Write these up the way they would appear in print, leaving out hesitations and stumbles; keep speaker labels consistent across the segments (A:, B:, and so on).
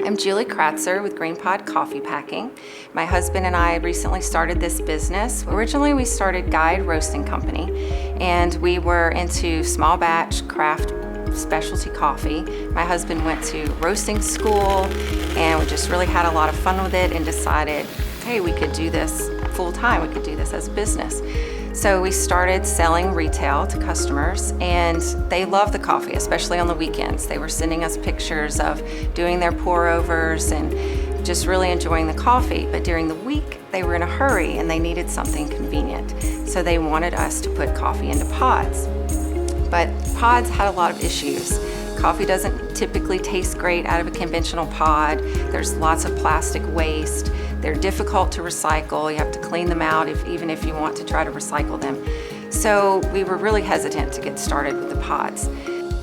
A: I'm Julie Kratzer with GreenPod Coffee Packing. My husband and I recently started this business. Originally, we started Guide Roasting Company, and we were into small batch craft specialty coffee. My husband went to roasting school, and we just really had a lot of fun with it and decided, hey, we could do this full time. We could do this as a business. So we started selling retail to customers, and they love the coffee, especially on the weekends. They were sending us pictures of doing their pour-overs and just really enjoying the coffee. But during the week, they were in a hurry and they needed something convenient. So they wanted us to put coffee into pods. But pods had a lot of issues. Coffee doesn't typically taste great out of a conventional pod. There's lots of plastic waste. They're difficult to recycle. You have to clean them out even if you want to try to recycle them. So we were really hesitant to get started with the pods.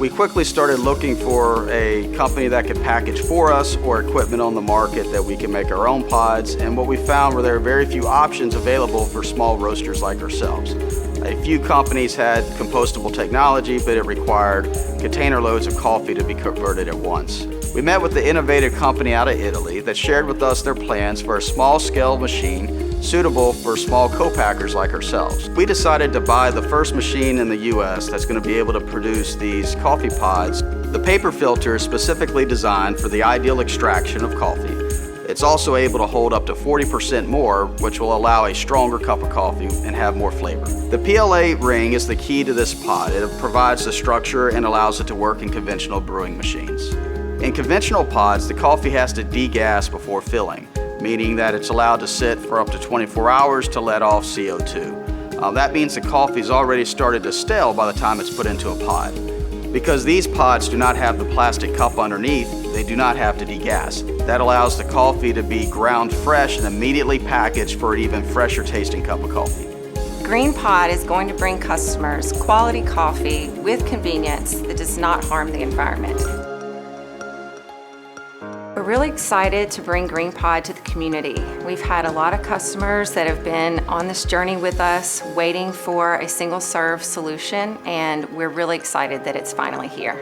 B: We quickly started looking for a company that could package for us or equipment on the market that we can make our own pods, and what we found were there are very few options available for small roasters like ourselves. A few companies had compostable technology, but it required container loads of coffee to be converted at once. We met with the innovative company out of Italy that shared with us their plans for a small-scale machine suitable for small co-packers like ourselves. We decided to buy the first machine in the US that's going to be able to produce these coffee pods. The paper filter is specifically designed for the ideal extraction of coffee. It's also able to hold up to 40% more, which will allow a stronger cup of coffee and have more flavor. The PLA ring is the key to this pod. It provides the structure and allows it to work in conventional brewing machines. In conventional pods, the coffee has to degas before filling, meaning that it's allowed to sit for up to 24 hours to let off CO2. That means the coffee's already started to stale by the time it's put into a pod. Because these pods do not have the plastic cup underneath, they do not have to degas. That allows the coffee to be ground fresh and immediately packaged for an even fresher tasting cup of coffee.
A: GreenPod is going to bring customers quality coffee with convenience that does not harm the environment. We're really excited to bring GreenPod to the community. We've had a lot of customers that have been on this journey with us, waiting for a single-serve solution, and we're really excited that it's finally here.